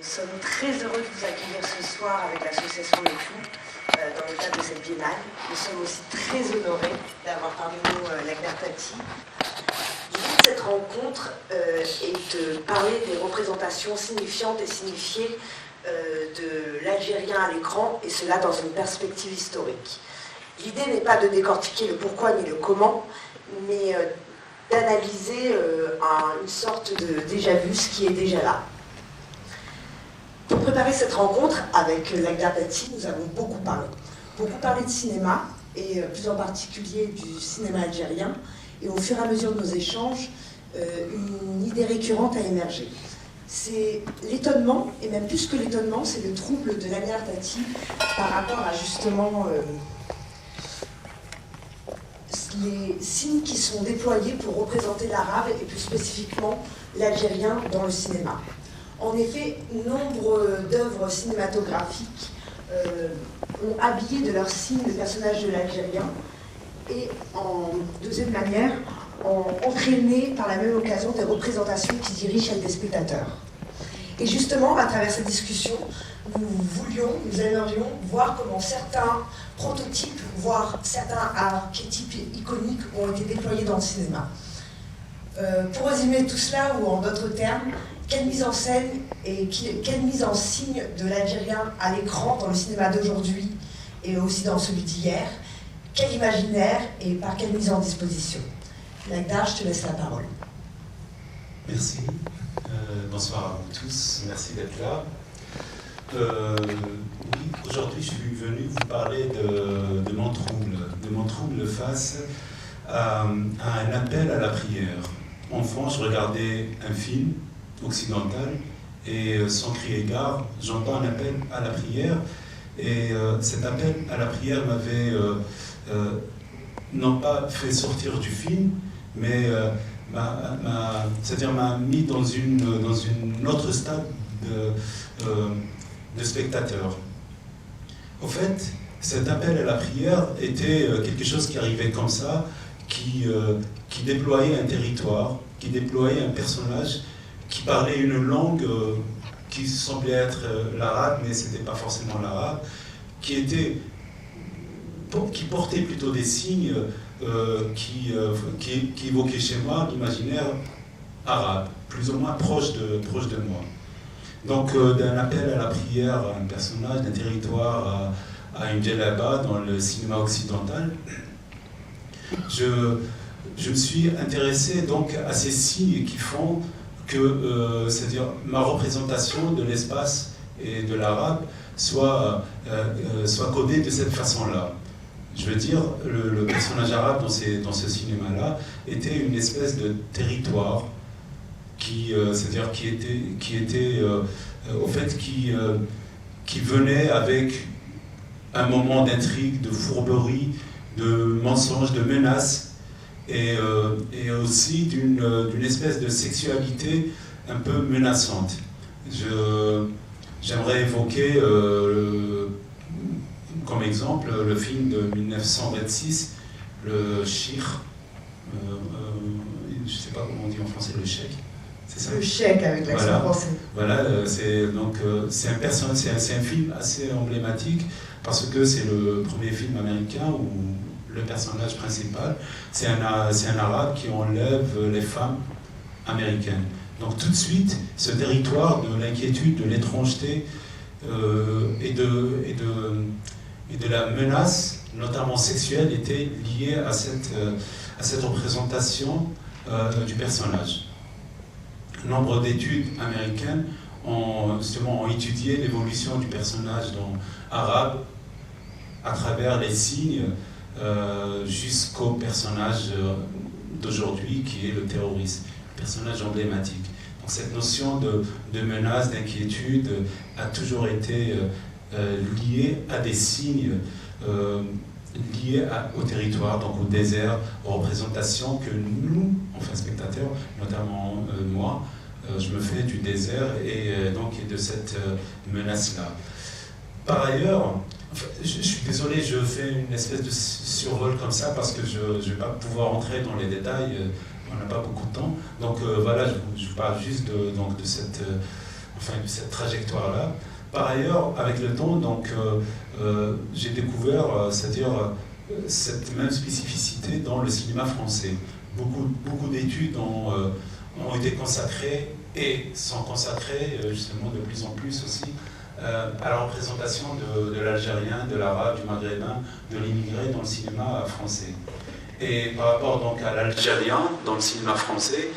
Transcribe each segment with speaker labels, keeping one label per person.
Speaker 1: Nous sommes très heureux de vous accueillir ce soir avec l'association Le Clou dans le cadre de cette biennale. Nous sommes aussi très honorés d'avoir parmi nous Lakhdar Tati. L'idée de cette rencontre est de parler des représentations signifiantes et signifiées de l'Algérien à l'écran, et cela dans une perspective historique. L'idée n'est pas de décortiquer le pourquoi ni le comment, mais d'analyser une sorte de déjà-vu, ce qui est déjà là. Pour préparer cette rencontre avec Lakhdar Tati, nous avons beaucoup parlé de cinéma, et plus en particulier du cinéma algérien, et au fur et à mesure de nos échanges, une idée récurrente a émergé. C'est l'étonnement, et même plus que l'étonnement, c'est le trouble de Lakhdar Tati par rapport à justement les signes qui sont déployés pour représenter l'arabe et plus spécifiquement l'algérien dans le cinéma. En effet, nombre d'œuvres cinématographiques ont habillé de leurs signes le personnage de l'Algérien et, en deuxième manière, ont entraîné par la même occasion des représentations qui dirigent celle des spectateurs. Et justement, à travers cette discussion, nous aimerions voir comment certains prototypes, voire certains archétypes iconiques ont été déployés dans le cinéma. Pour résumer tout cela, ou en d'autres termes, quelle mise en scène et quelle mise en signe de l'Algérien à l'écran dans le cinéma d'aujourd'hui et aussi dans celui d'hier, quel imaginaire et par quelle mise en disposition. Lakhdar, je te laisse la parole.
Speaker 2: Merci. Bonsoir à vous tous. Merci d'être là. Oui, aujourd'hui, je suis venu vous parler de mon trouble face à un appel à la prière. Enfant, je regardais un film occidental et sans crier gare, j'entends un appel à la prière, et cet appel à la prière m'avait non pas fait sortir du film, mais c'est-à-dire m'a mis dans une autre stade de spectateur. Au fait, cet appel à la prière était quelque chose qui arrivait comme ça, qui déployait un territoire, qui déployait un personnage, qui parlait une langue qui semblait être l'arabe, mais ce n'était pas forcément l'arabe, qui portait plutôt des signes qui évoquaient chez moi l'imaginaire arabe, plus ou moins proche de moi. Donc d'un appel à la prière à un personnage, d'un territoire à une djellaba dans le cinéma occidental, je me suis intéressé donc à ces signes qui font que, c'est-à-dire ma représentation de l'espace et de l'arabe soit codée de cette façon-là. Je veux dire, le personnage arabe dans ce cinéma-là était une espèce de territoire c'est-à-dire qui était au fait qui venait avec un moment d'intrigue, de fourberie, de mensonge, de menace, et aussi d'une espèce de sexualité un peu menaçante. J'aimerais évoquer comme exemple le film de 1926, le Chir, je ne sais pas comment on dit en français, le Cheikh. C'est ça.
Speaker 1: Le Cheikh avec l'accent français.
Speaker 2: Voilà, c'est un film assez emblématique parce que c'est le premier film américain où le personnage principal, c'est un arabe qui enlève les femmes américaines. Donc tout de suite, ce territoire de l'inquiétude, de l'étrangeté et de la menace, notamment sexuelle, était lié à cette représentation du personnage. Nombre d'études américaines ont étudié l'évolution du personnage arabe à travers les signes jusqu'au personnage d'aujourd'hui qui est le terroriste, personnage emblématique. Donc cette notion de menace, d'inquiétude a toujours été liée à des signes liés au territoire, donc au désert, aux représentations que nous, enfin spectateurs, notamment moi, je me fais du désert et donc de cette menace-là. Par ailleurs, je suis désolé, je fais une espèce de survol comme ça parce que je ne vais pas pouvoir entrer dans les détails, on n'a pas beaucoup de temps. Donc voilà, je vous parle juste de cette enfin, cette trajectoire-là. Par ailleurs, avec le temps, donc, j'ai découvert, c'est-à-dire cette même spécificité dans le cinéma français. Beaucoup d'études ont été consacrées et sont consacrées justement de plus en plus aussi à la représentation de l'Algérien, de l'Arabe, du Maghrébin, de l'immigré dans le cinéma français. Et par rapport donc à l'Algérien dans le cinéma français,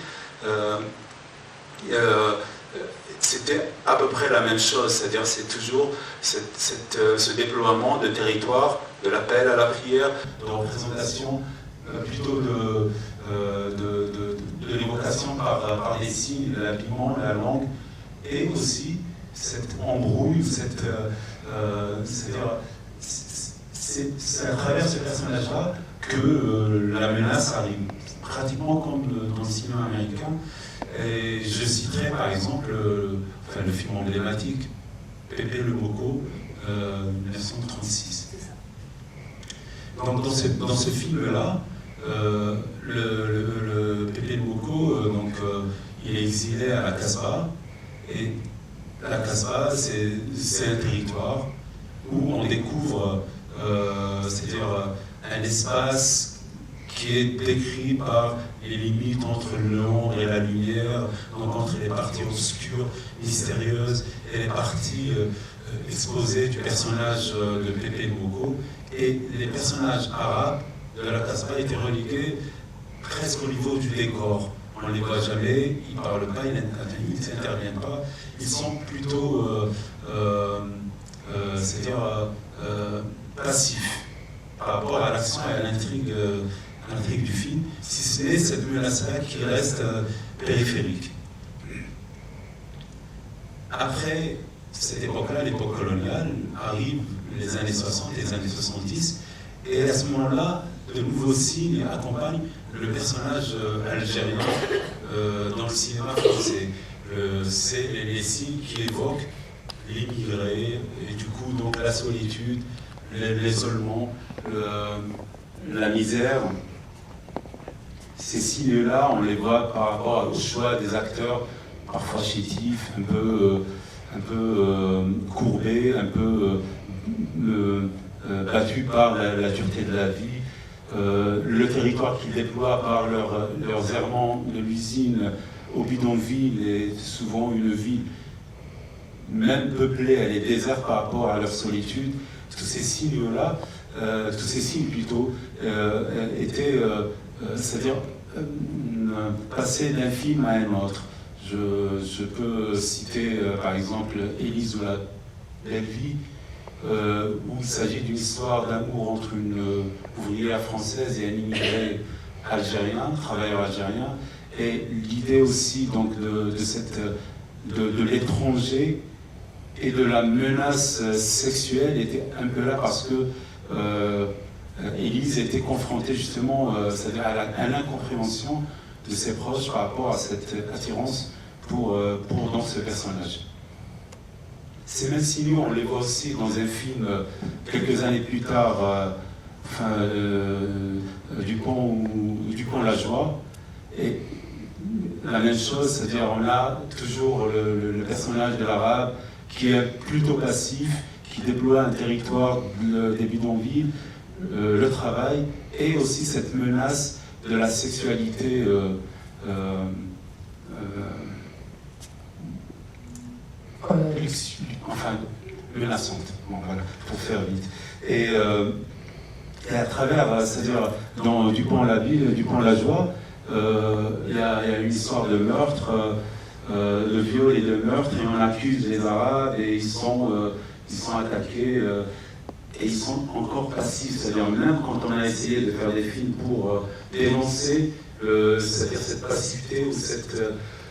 Speaker 2: c'était à peu près la même chose, c'est-à-dire c'est toujours ce déploiement de territoire, de l'appel à la prière, de représentation plutôt de l'évocation par des signes, l'habillement, la langue, et aussi cette embrouille, c'est-à-dire c'est à travers ce personnage-là que la menace arrive, pratiquement comme dans le cinéma américain. Et je citerai par exemple le film emblématique, Pépé le Moko, 1936. Donc dans ce film-là, le Pépé le Moko, il est exilé à la Casbah, et la Casbah, c'est un territoire où on découvre, c'est-à-dire un espace qui est décrit par les limites entre l'ombre et la lumière, donc entre les parties obscures, mystérieuses, et les parties exposées du personnage de Pépé Moko. Et les personnages arabes de la Casbah étaient relégués presque au niveau du décor. On ne les voit jamais, ils ne parlent pas, ils n'interviennent pas. Ils sont plutôt, c'est-à-dire passifs par rapport à l'action et à l'intrigue du film, si ce n'est cette menace-là qui reste périphérique. Après cette époque-là, l'époque coloniale, arrivent les années 60 et les années 70, et à ce moment-là, de nouveaux signes accompagnent le personnage algérien dans le cinéma français. C'est les signes qui évoquent l'immigré, et du coup donc la solitude, l'isolement, la misère. Ces signes-là, on les voit par rapport au choix des acteurs, parfois chétifs, un peu courbés, un peu battus par la dureté de la vie. Le territoire qu'ils déploient par leurs errements de l'usine au bidonville est souvent une ville même peuplée, elle est déserte par rapport à leur solitude. Tous ces signes-là, étaient, c'est-à-dire passer d'un film à un autre. Je peux citer par exemple Élise ou la belle vie, où il s'agit d'une histoire d'amour entre une ouvrière française et un immigré algérien, travailleur algérien, et l'idée aussi donc de l'étranger et de la menace sexuelle était un peu là parce que Élise était confrontée justement c'est-à-dire à l'incompréhension de ses proches par rapport à cette attirance pour donc ce personnage. Ces mêmes signaux, on les voit aussi dans un film quelques années plus tard, Dupont-la Joie, et la même chose, c'est-à-dire on a toujours le personnage de l'arabe qui est plutôt passif, qui déploie un territoire des bidonvilles, le travail, et aussi cette menace de la sexualité menaçante, bon, voilà, pour faire vite. Et à travers, c'est-à-dire dans Dupont-la Joie, il y a une histoire de meurtre, de viol et de meurtre, et on accuse les Arabes et ils sont attaqués et ils sont encore passifs. C'est-à-dire même quand on a essayé de faire des films pour dénoncer c'est-à-dire cette passivité ou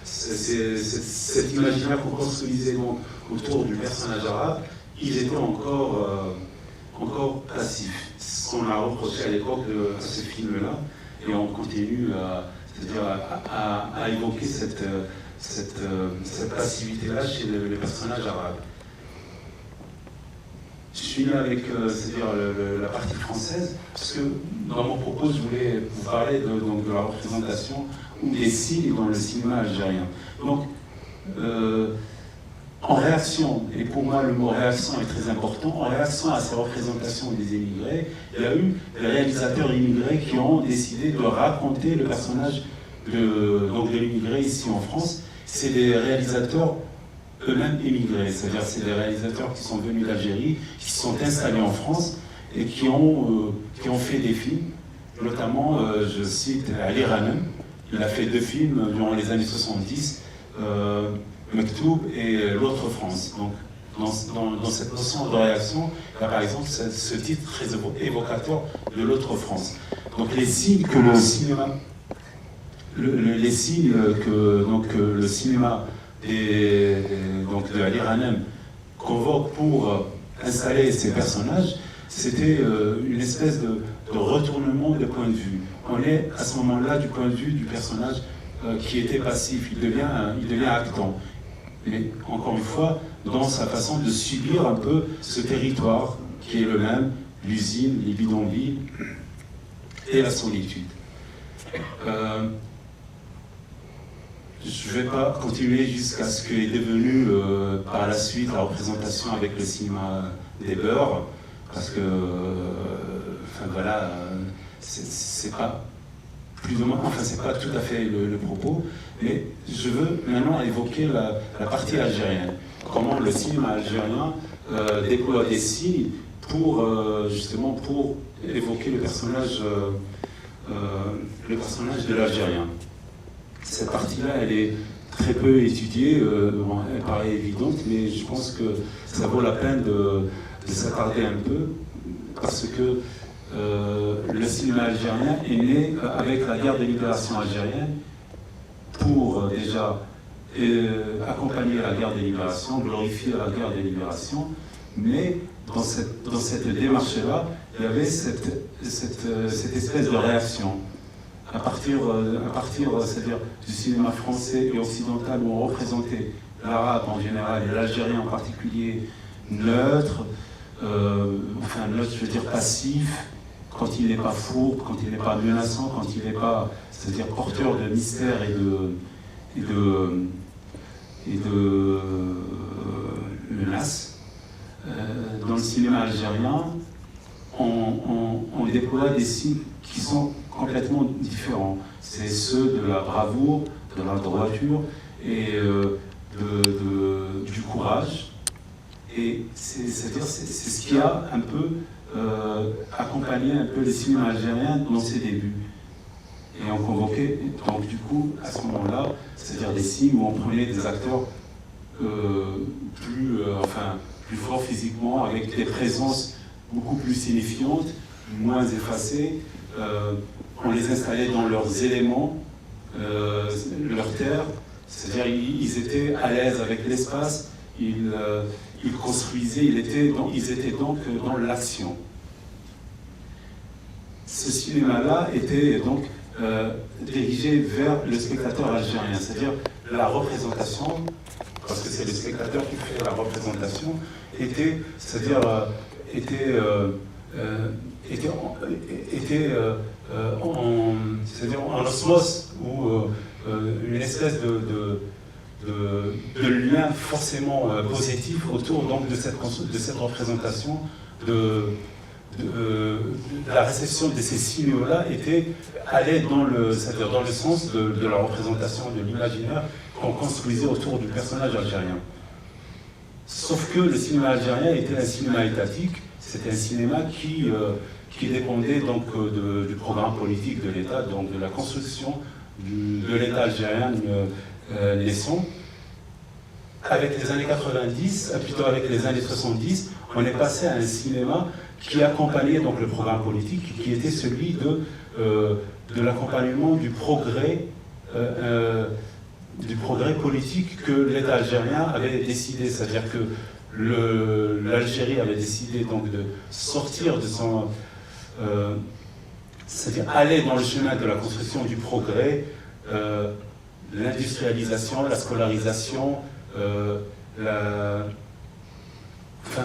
Speaker 2: cet imaginaire qu'on construisait donc autour du personnage arabe, ils étaient encore passifs. C'est ce qu'on a reproché à l'époque à ce film-là, et on continue à évoquer cette passivité-là chez les personnages arabes. Je finis avec c'est-à-dire la partie française, parce que dans mon propos, je voulais vous parler de la représentation ou des signes dans le cinéma algérien. Donc, en réaction, et pour moi le mot réaction est très important, en réaction à ces représentations des immigrés, il y a eu des réalisateurs immigrés qui ont décidé de raconter le personnage de l'immigré ici en France. C'est des réalisateurs eux-mêmes immigrés, c'est-à-dire c'est des réalisateurs qui sont venus d'Algérie, qui se sont installés en France et qui ont fait des films, notamment, je cite Ali Ghanem, il a fait 2 films durant les années 70, Mektoub et L'autre France. Donc, dans cette notion de réaction, il y a par exemple ce titre très évocateur de L'autre France. Donc les signes que le cinéma, les signes que le cinéma de Ali Ghanem convoque pour installer ces personnages, c'était une espèce de retournement de point de vue. On est à ce moment-là du point de vue du personnage qui était passif, il devient actant. Mais encore une fois, dans sa façon de subir un peu ce territoire qui est le même, l'usine, les bidonvilles et la solitude. Je ne vais pas continuer jusqu'à ce qu'est devenu par la suite la représentation avec le cinéma des beurs, parce que, enfin voilà, c'est pas plus ou moins, enfin c'est pas tout à fait le propos, mais je veux maintenant évoquer la partie algérienne. Comment le cinéma algérien déploie des signes pour justement pour évoquer le personnage de l'Algérien. Cette partie-là, elle est très peu étudiée, elle paraît évidente, mais je pense que ça vaut la peine de s'attarder un peu, parce que le cinéma algérien est né avec la guerre de libération algérienne pour déjà accompagner la guerre de libération, glorifier la guerre de libération, mais dans cette démarche-là, il y avait cette espèce de réaction. À partir c'est-à-dire du cinéma français et occidental où on représentait l'arabe en général et l'algérien en particulier neutre, neutre, je veux dire passif, quand il n'est pas fourbe, quand il n'est pas menaçant, quand il n'est pas, c'est-à-dire porteur de mystère et de menaces. Dans le cinéma algérien, on déploie des signes qui sont complètement différents. C'est ceux de la bravoure, de la droiture et du courage. Et c'est ce qui a un peu accompagné un peu le cinéma algérien dans ses débuts. Et on convoquait, donc du coup, à ce moment-là, c'est-à-dire des signes où on prenait des acteurs plus forts physiquement, avec des présences beaucoup plus signifiantes, moins effacées. On les installait dans leurs éléments, leur terre, c'est-à-dire ils étaient à l'aise avec l'espace, ils construisaient, ils étaient donc dans l'action. Ce cinéma-là était donc dirigé vers le spectateur algérien, c'est-à-dire la représentation, parce que c'est le spectateur qui fait la représentation, était en osmose, ou une espèce de lien forcément positif autour donc, de cette représentation, de la réception de ces signaux-là allait dans le sens de la représentation de l'imaginaire qu'on construisait autour du personnage algérien. Sauf que le cinéma algérien était un cinéma étatique, c'était un cinéma qui dépendait donc du programme politique de l'État, donc de la construction de l'État algérien naissant. Avec les années 90, plutôt avec les années 70, on est passé à un cinéma qui accompagnait donc le programme politique, qui était celui de l'accompagnement du progrès politique que l'État algérien avait décidé, c'est-à-dire que l'Algérie avait décidé donc de sortir de son, c'est-à-dire aller dans le chemin de la construction du progrès, l'industrialisation, la scolarisation,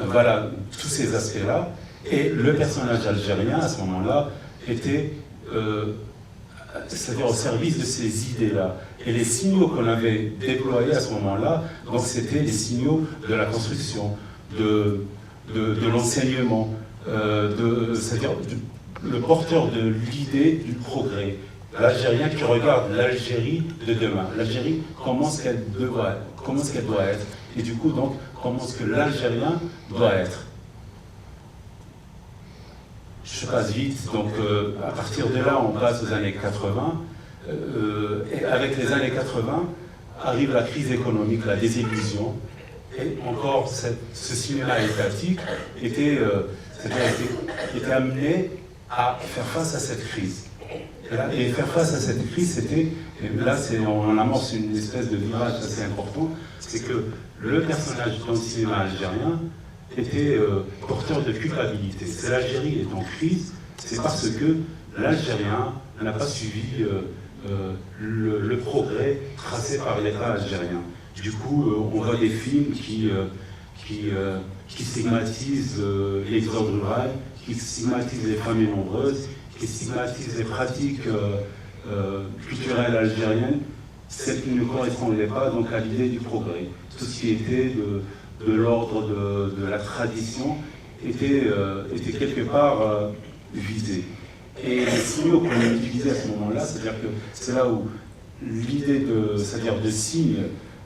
Speaker 2: voilà, tous ces aspects-là. Et le personnage algérien, à ce moment-là, était c'est-à-dire au service de ces idées-là. Et les signaux qu'on avait déployés à ce moment-là, donc c'était les signaux de la construction, de l'enseignement, c'est-à-dire le porteur de l'idée du progrès. L'Algérien qui regarde l'Algérie de demain. L'Algérie, comment est-ce qu'elle doit être. Et du coup, donc, comment est-ce que l'Algérien doit être. Je passe vite, donc à partir de là, on passe aux années 80. Et avec les années 80, arrive la crise économique, la désillusion. Et encore, ce cinéma étatique était amené à faire face à cette crise. Et faire face à cette crise, c'était, là on amorce une espèce de virage assez important, c'est que le personnage dans le cinéma algérien était porteur de culpabilité. C'est l'Algérie est en crise, c'est parce que l'Algérien n'a pas suivi le progrès tracé par l'État algérien. Du coup, on voit des films qui stigmatisent l'exode rural, qui stigmatisent les familles nombreuses, qui stigmatisent les pratiques culturelles algériennes, celles qui ne correspondaient pas donc, à l'idée du progrès. Tout ce qui était de l'ordre de la tradition était quelque part visé. Et les signaux qu'on a utilisés à ce moment-là, c'est-à-dire que c'est là où l'idée de signe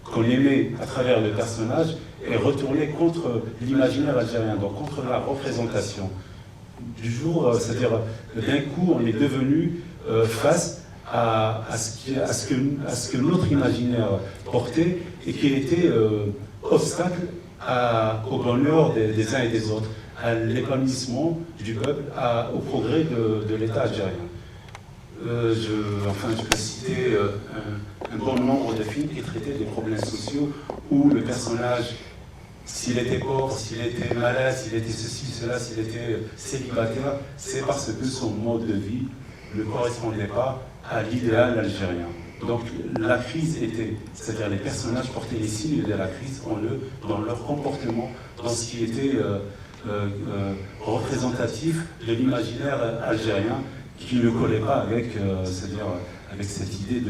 Speaker 2: qu'on émet à travers le personnage est retournée contre l'imaginaire algérien, donc contre la représentation. Du jour, c'est-à-dire d'un coup, on est devenu face à ce que notre imaginaire portait et qui était obstacle au bonheur des uns et des autres, à l'épanouissement du peuple, au progrès de l'État algérien. Je peux citer un bon nombre de films qui traitaient des problèmes sociaux où le personnage, s'il était pauvre, s'il était malade, s'il était ceci, cela, s'il était célibataire, c'est parce que son mode de vie ne correspondait pas à l'idéal algérien. Donc la crise était, c'est-à-dire les personnages portaient les signes de la crise en eux, dans leur comportement, dans ce qui était représentatif de l'imaginaire algérien qui ne collait pas avec, c'est-à-dire avec cette idée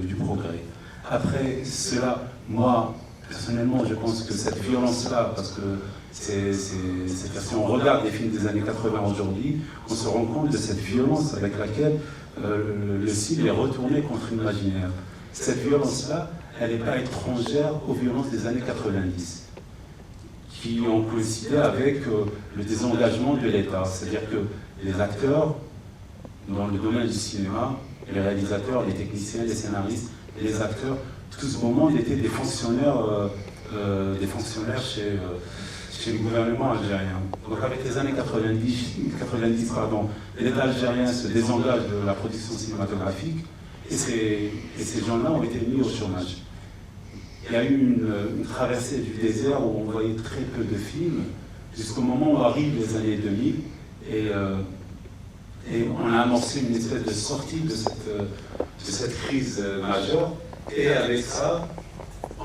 Speaker 2: du progrès. Après cela, moi, personnellement, je pense que cette violence-là, parce que si on regarde les films des années 80 aujourd'hui, on se rend compte de cette violence avec laquelle le cible est retourné contre l'imaginaire. Cette violence-là, elle n'est pas étrangère aux violences des années 90, qui ont coïncidé avec le désengagement de l'État. C'est-à-dire que les acteurs, dans le domaine du cinéma, les réalisateurs, les techniciens, les scénaristes, les acteurs, tout ce moment étaient des fonctionnaires chez le gouvernement algérien. Donc avec les années 90 l'État algérien se désengage de la production cinématographique et ces gens-là ont été mis au chômage. Il y a eu une traversée du désert où on voyait très peu de films jusqu'au moment où arrivent les années 2000 et on a amorcé une espèce de sortie de cette crise majeure. Et avec ça, on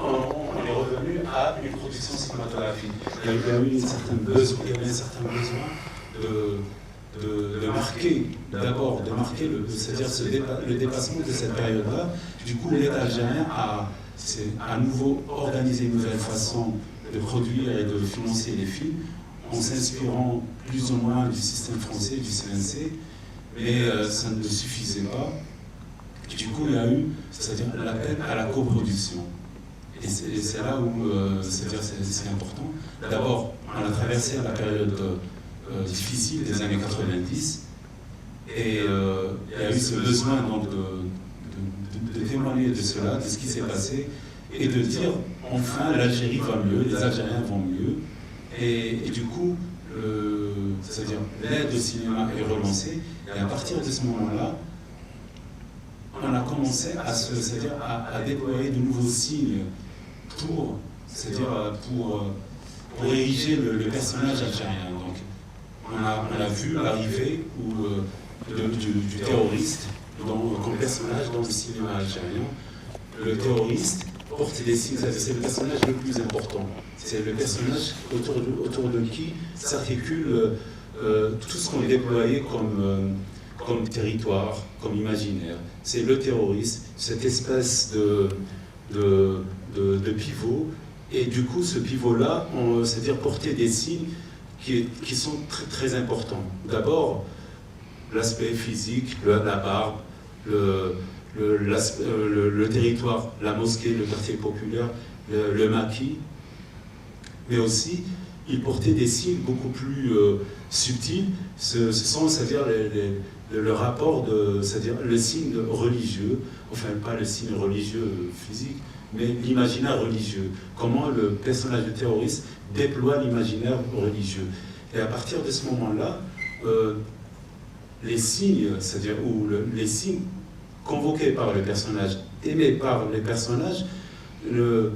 Speaker 2: est revenu à une production cinématographique. Il y a eu un certain besoin de marquer, d'abord, c'est-à-dire le dépassement de cette période-là. Du coup, l'État algérien a à nouveau organisé une nouvelle façon de produire et de financer les films, en s'inspirant plus ou moins du système français, du CNC, mais ça ne suffisait pas. Du coup, il y a eu, c'est-à-dire l'appel à la coproduction. Et c'est là où c'est important. D'abord, on a traversé la période difficile des années 90, et il y a eu ce besoin donc, de témoigner de cela, de ce qui s'est passé, et de dire, enfin, l'Algérie va mieux, les Algériens vont mieux. Et du coup, c'est-à-dire l'aide au cinéma est relancée, et à partir de ce moment-là, on a commencé à déployer de nouveaux signes pour ériger le personnage algérien. Donc, on a vu l'arrivée du terroriste comme personnage dans le cinéma algérien. Le terroriste porte des signes, c'est le personnage le plus important. C'est le personnage autour de qui s'articule tout ce qu'on déployait comme territoire, comme imaginaire. C'est le terrorisme, cette espèce de pivot. Et du coup, ce pivot-là, c'est-à-dire porter des signes qui sont très, très importants. D'abord, l'aspect physique, la barbe, le territoire, la mosquée, le quartier populaire, le maquis, mais aussi il portait des signes beaucoup plus subtils. Ce sont, c'est-à-dire le rapport c'est-à-dire le signe religieux, enfin pas le signe religieux physique, mais l'imaginaire religieux. Comment le personnage de terroriste déploie l'imaginaire religieux. Et à partir de ce moment-là, les signes, c'est-à-dire les signes convoqués par le personnage, aimés par les personnages, ne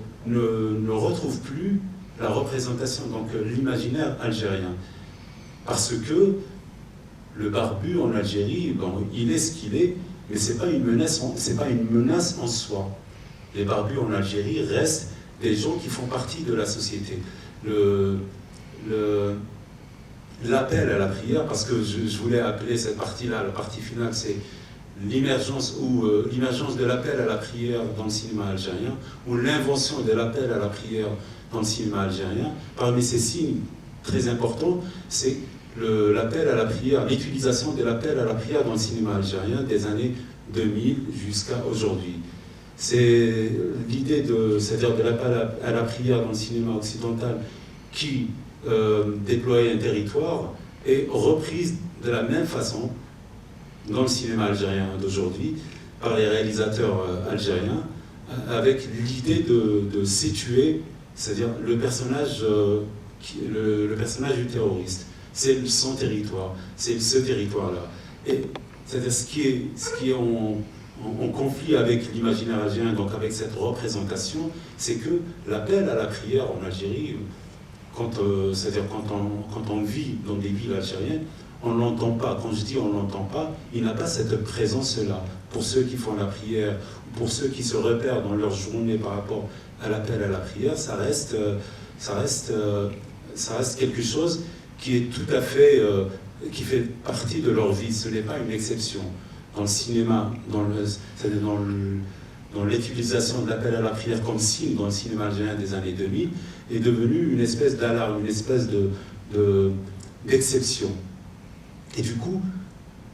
Speaker 2: retrouvent plus la représentation, donc l'imaginaire algérien. Parce que le barbu en Algérie, bon, il est ce qu'il est, mais ce n'est pas une menace en soi. Les barbus en Algérie restent des gens qui font partie de la société. L'appel à la prière, parce que je voulais appeler cette partie-là, la partie finale, c'est l'émergence de l'appel à la prière dans le cinéma algérien, ou l'invention de l'appel à la prière dans le cinéma algérien. Parmi ces signes très importants, c'est l'appel à la prière, l'utilisation de l'appel à la prière dans le cinéma algérien des années 2000 jusqu'à aujourd'hui. C'est l'idée c'est-à-dire de l'appel à la prière dans le cinéma occidental qui déployait un territoire est reprise de la même façon dans le cinéma algérien d'aujourd'hui par les réalisateurs algériens, avec l'idée de situer, c'est-à-dire le personnage du terroriste. C'est son territoire, c'est ce territoire-là. Et c'est-à-dire ce qui est en conflit avec l'imaginaire algérien, donc avec cette représentation, c'est que l'appel à la prière en Algérie, c'est-à-dire quand on vit dans des villes algériennes, on ne l'entend pas. Quand je dis on ne l'entend pas, il n'a pas cette présence-là. Pour ceux qui font la prière, pour ceux qui se repèrent dans leur journée par rapport à l'appel à la prière, ça reste quelque chose qui est tout à fait, qui fait partie de leur vie. Ce n'est pas une exception. Dans le cinéma, dans l'utilisation de l'appel à la prière comme signe dans le cinéma algérien des années 2000, est devenue une espèce d'alarme, une espèce d'exception. Et du coup,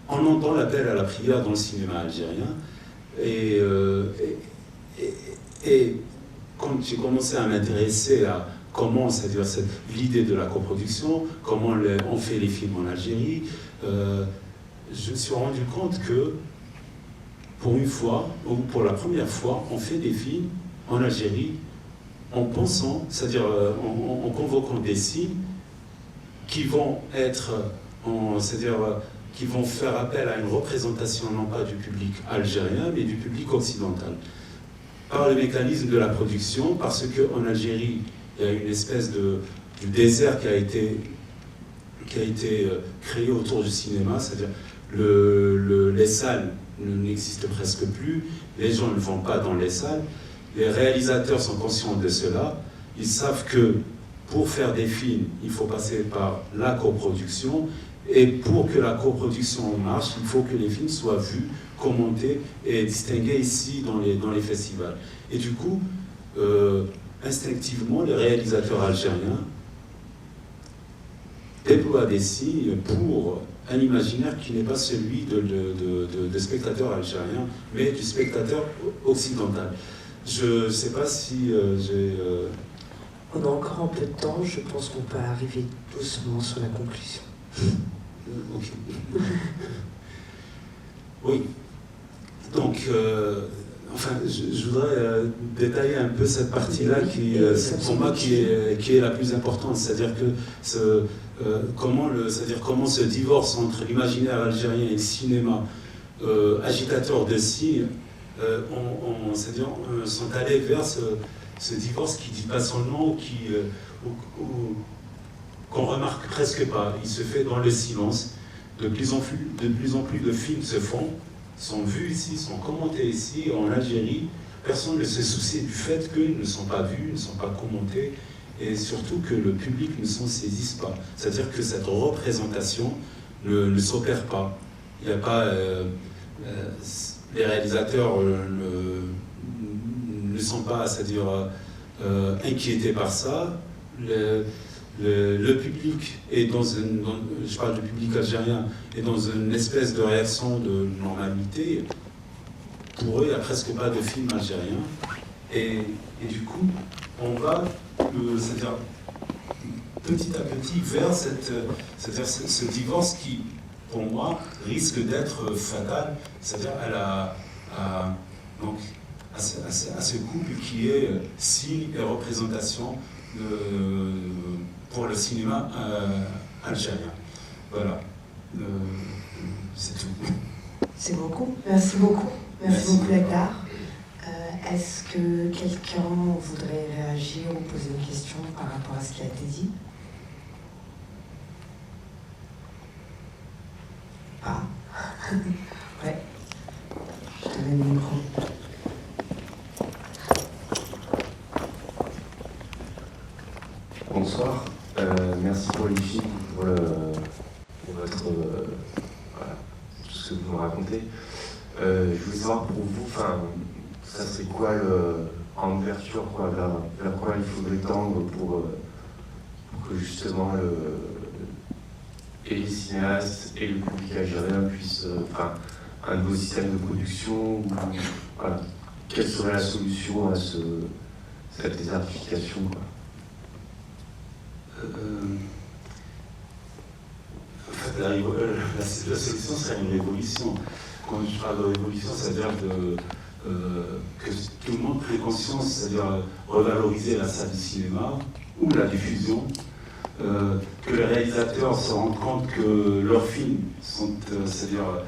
Speaker 2: on entend l'appel à la prière dans le cinéma algérien. Et quand j'ai commencé à m'intéresser à comment, c'est-à-dire l'idée de la coproduction, comment on fait les films en Algérie, je me suis rendu compte que pour une fois, ou pour la première fois, on fait des films en Algérie en pensant, c'est-à-dire en convoquant des signes qui vont c'est-à-dire qui vont faire appel à une représentation non pas du public algérien, mais du public occidental. Par le mécanisme de la production, parce qu'en Algérie, il y a une espèce de désert qui a été créé autour du cinéma, c'est-à-dire les salles n'existent presque plus, les gens ne vont pas dans les salles, les réalisateurs sont conscients de cela, ils savent que pour faire des films, il faut passer par la coproduction, et pour que la coproduction marche, il faut que les films soient vus, commentés et distingués ici dans les festivals. Et du coup, instinctivement, les réalisateurs algériens déploient des signes pour un imaginaire qui n'est pas celui de spectateurs algériens, mais du spectateur occidental. Je ne sais pas si j'ai...
Speaker 1: On a encore un peu de temps, je pense qu'on peut arriver doucement sur la conclusion.
Speaker 2: Ok. Oui. Donc, enfin, je voudrais détailler un peu cette partie-là qui, pour moi, qui est la plus importante. C'est-à-dire que comment ce divorce entre l'imaginaire algérien et le cinéma, agitateur de signes, sont allés vers ce divorce qui ne dit pas son nom, qu'on remarque presque pas. Il se fait dans le silence. De plus en plus de films sont vus ici, sont commentés ici, en Algérie. Personne ne se soucie du fait qu'ils ne sont pas vus, ne sont pas commentés, et surtout que le public ne s'en saisisse pas. C'est-à-dire que cette représentation ne s'opère pas. il n'y a pas les réalisateurs ne sont pas, c'est-à-dire inquiétés par ça. Le public est je parle du public algérien, est dans une espèce de réaction de normalité. Pour eux, il n'y a presque pas de film algérien. Et du coup, on va, c'est-à-dire petit à petit vers ce divorce qui, pour moi, risque d'être fatal, c'est-à-dire à ce couple qui est signe et représentation pour le cinéma algérien. Voilà. C'est tout.
Speaker 1: C'est beaucoup. Merci beaucoup. Merci beaucoup, Lakhdar. Est-ce que quelqu'un voudrait réagir ou poser une question par rapport à ce qui a été dit? Ah. Ouais. Je te donne le micro.
Speaker 3: Bonsoir. Merci pour les films, pour votre voilà, tout ce que vous nous racontez. Je voulais savoir pour vous, ça serait quoi en ouverture, vers quoi il faudrait tendre pour que justement et les cinéastes et le public algérien puissent, un nouveau système de production, ou, voilà, quelle serait la solution à cette désertification, quoi.
Speaker 2: En fait, la solution serait une révolution. Quand je parle de révolution, c'est-à-dire que tout le monde prenne conscience, c'est-à-dire revaloriser la salle du cinéma ou la diffusion, que les réalisateurs se rendent compte que leurs films sont, c'est-à-dire,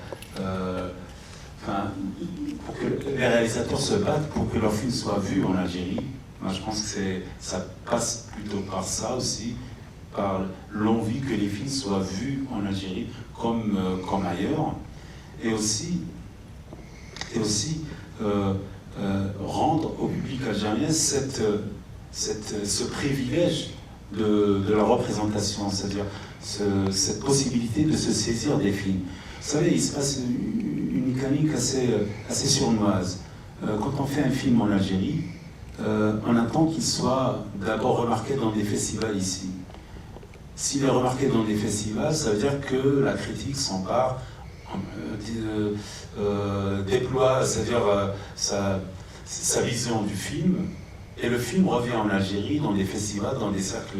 Speaker 2: pour que les réalisateurs se battent pour que leurs films soient vus en Algérie. Moi, je pense que ça passe plutôt par ça aussi, par l'envie que les films soient vus en Algérie comme ailleurs, et aussi rendre au public algérien ce privilège de la représentation, c'est-à-dire cette possibilité de se saisir des films. Vous savez, il se passe une mécanique assez sournoise. Quand on fait un film en Algérie, on attend qu'il soit d'abord remarqué dans des festivals ici. S'il est remarqué dans des festivals, ça veut dire que la critique s'empare, déploie, c'est-à-dire sa vision du film, et le film revient en Algérie dans des festivals, dans des cercles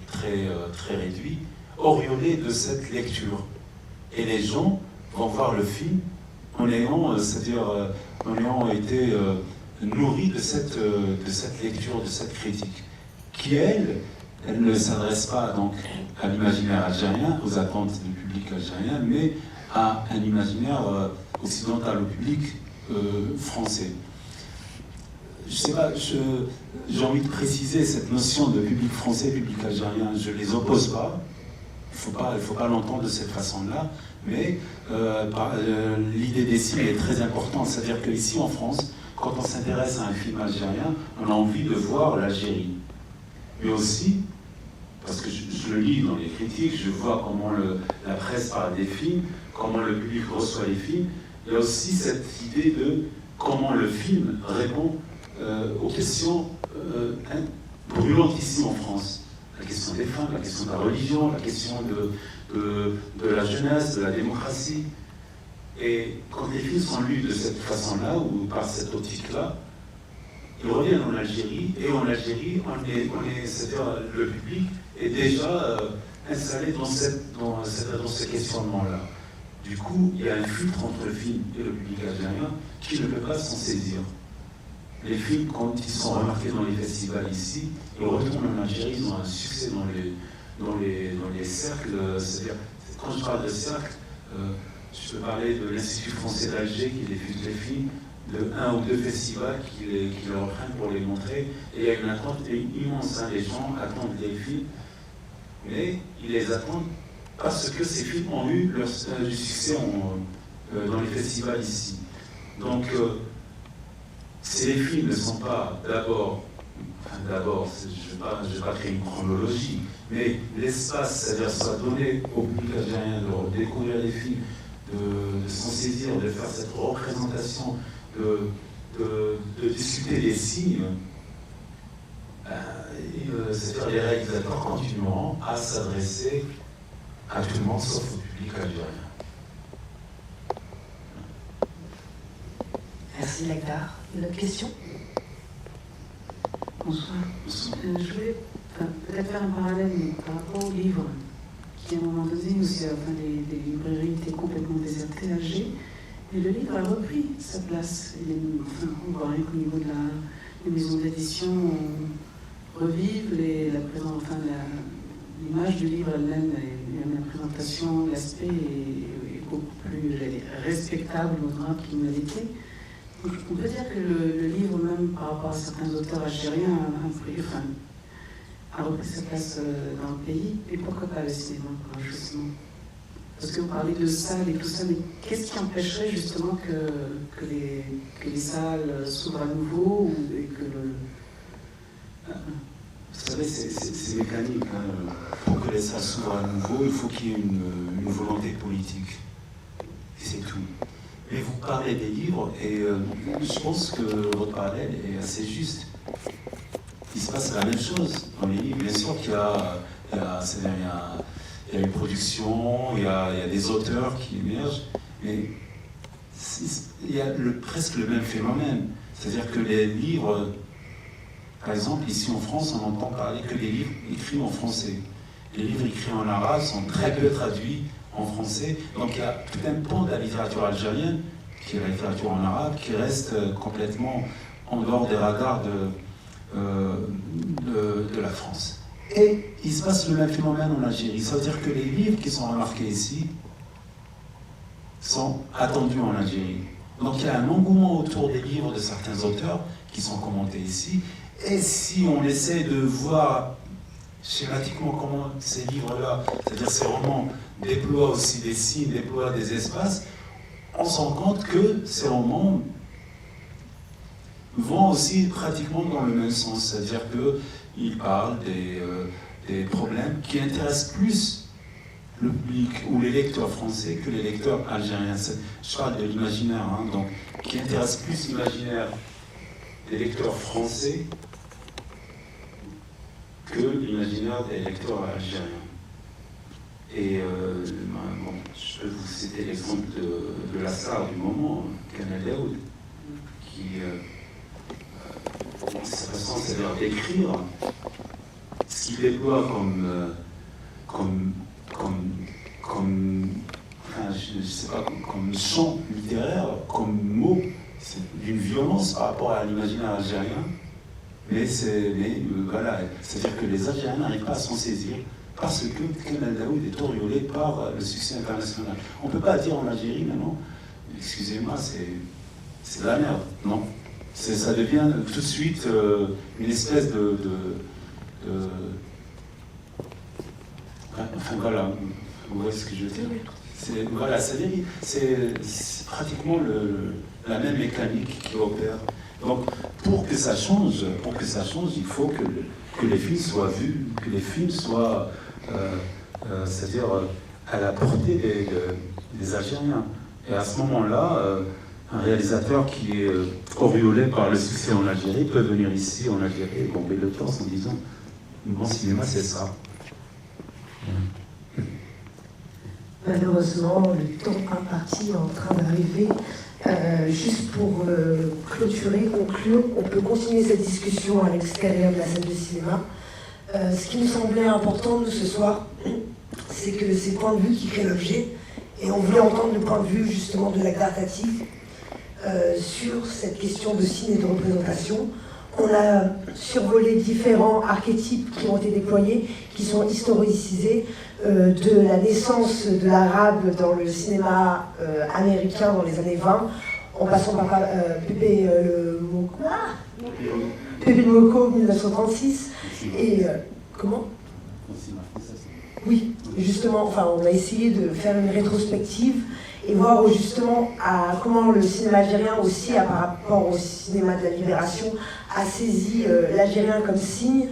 Speaker 2: très réduits, auréolés de cette lecture. Et les gens vont voir le film en ayant été nourris de cette lecture, de cette critique, qui, elle ne s'adresse pas donc à l'imaginaire algérien, aux attentes du public algérien, mais à un imaginaire occidental, au public français. Je sais pas, j'ai envie de préciser cette notion de public français, public algérien. Je ne les oppose pas. Il faut pas l'entendre de cette façon-là. Mais l'idée des cibles est très importante. C'est-à-dire qu'ici en France, quand on s'intéresse à un film algérien, on a envie de voir l'Algérie. Mais aussi, parce que je le lis dans les critiques, je vois comment la presse parle des films, comment le public reçoit les films. Il y a aussi cette idée de comment le film répond aux questions brûlantes ici en France. La question des femmes, la question de la religion, la question de la jeunesse, de la démocratie. Et quand les films sont lus de cette façon-là, ou par cette optique-là, ils reviennent en Algérie, et en Algérie, c'est-à-dire le public est déjà installé dans ce questionnement-là. Du coup, il y a un filtre entre le film et le public algérien qui ne peut pas s'en saisir. Les films, quand ils sont remarqués dans les festivals ici, ils retournent en Algérie, ils ont un succès dans les cercles. C'est-à-dire, quand je parle de cercle, je peux parler de l'Institut français d'Alger qui diffuse les films, de 1 ou 2 festivals qui les reprennent pour les montrer. Et il y a une attente immense. Les gens attendent les films, mais ils les attendent parce que ces films ont eu du succès dans les festivals ici. Donc, si les films ne sont pas d'abord, je ne vais pas créer une chronologie, mais l'espace, c'est-à-dire soit donné au public algérien de découvrir les films, de s'en saisir, de faire cette représentation, de discuter des signes, c'est-à-dire les réalisateurs continueront à s'adresser à tout le monde sauf au public algérien.
Speaker 4: Merci Lakhdar. Une autre question? Bonsoir. Je voulais peut-être faire un parallèle par rapport au livre, qui à un moment donné, les librairies étaient complètement désertées à Alger, et le livre a repris sa place. On voit rien qu'au niveau des maisons d'édition, on revive l'image du livre elle-même, et la présentation, l'aspect est beaucoup plus respectable, honorable qu'il ne l'était. On peut dire que le livre, même par rapport à certains auteurs algériens, a repris sa place dans le pays. Et pourquoi pas le cinéma, justement? Parce que vous parlez de salles et tout ça, mais qu'est-ce qui empêcherait justement que les salles s'ouvrent à nouveau et que
Speaker 2: Vous savez, c'est mécanique. Hein. Pour que les salles s'ouvrent à nouveau, il faut qu'il y ait une volonté politique. Et c'est tout. Mais vous parlez des livres, et je pense que votre parallèle est assez juste. Il se passe la même chose dans les livres. Bien sûr qu'il y a une production, il y a des auteurs qui émergent, mais il y a presque le même phénomène. C'est-à-dire que les livres, par exemple, ici en France, on n'entend parler que des livres écrits en français. Les livres écrits en arabe sont très peu traduits en français. Donc il y a tout un pan de la littérature algérienne, qui est la littérature en arabe, qui reste complètement en dehors des radars de la France. Et il se passe le même phénomène en Algérie. Ça veut dire que les livres qui sont remarqués ici sont attendus en Algérie. Donc il y a un engouement autour des livres de certains auteurs qui sont commentés ici. Et si on essaie de voir schématiquement comment ces livres-là, c'est-à-dire ces romans, déploient aussi des signes, déploient des espaces, on se rend compte que ces romans vont aussi pratiquement dans le même sens. C'est-à-dire qu'ils parlent des problèmes qui intéressent plus le public ou les lecteurs français que les lecteurs algériens. Je parle de l'imaginaire, hein, donc qui intéresse plus l'imaginaire des lecteurs français que l'imaginaire des lecteurs algériens. Et je peux vous citer l'exemple de la star du moment, Kamel Daoud, qui sa façon, c'est-à-dire d'écrire ce qu'il déploie comme champ littéraire, comme mot, c'est d'une violence par rapport à l'imaginaire algérien. Mais voilà, c'est-à-dire que les Algériens n'arrivent pas à s'en saisir parce que Kamel Daoud est auréolé par le succès international. On ne peut pas dire en Algérie maintenant, excusez-moi, c'est de la merde, non? Ça devient tout de suite une espèce enfin voilà, vous voyez ce que je veux dire? Voilà, c'est pratiquement la même mécanique qui opère. Donc, pour que ça change, il faut que les films soient vus, que les films soient, c'est-à-dire à la portée des Algériens. Et à ce moment-là, un réalisateur qui est auréolé par le succès en Algérie peut venir ici, en Algérie, et bomber le torse en disant « Mon cinéma, c'est ça ».
Speaker 1: Malheureusement, le temps imparti est en train d'arriver. Juste pour clôturer, conclure, on peut continuer cette discussion à l'extérieur de la salle de cinéma. Ce qui nous semblait important, nous, ce soir, c'est que c'est le point de vue qui crée l'objet. Et on voulait entendre le point de vue, justement, de Lakhdar Tati sur cette question de signe et de représentation. On a survolé différents archétypes qui ont été déployés, qui sont historicisés, de la naissance de l'arabe dans le cinéma américain dans les années 20, en passant par Pépé le Moko 1936, et comment? Oui, justement, enfin, on a essayé de faire une rétrospective et voir justement comment le cinéma algérien aussi, par rapport au cinéma de la Libération, a saisi l'Algérien comme signe,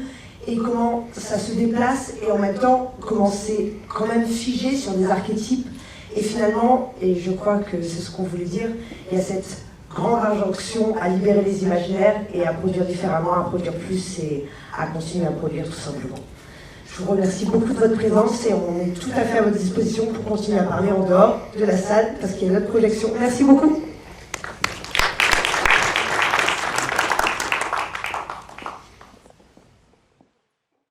Speaker 1: et comment ça se déplace, et en même temps, comment c'est quand même figé sur des archétypes, Et finalement, et je crois que c'est ce qu'on voulait dire, il y a cette grande injonction à libérer les imaginaires et à produire différemment, à produire plus et à continuer à produire tout simplement. Je vous remercie beaucoup de votre présence et on est tout à fait à votre disposition pour continuer à parler en dehors de la salle parce qu'il y a une autre projection. Merci beaucoup.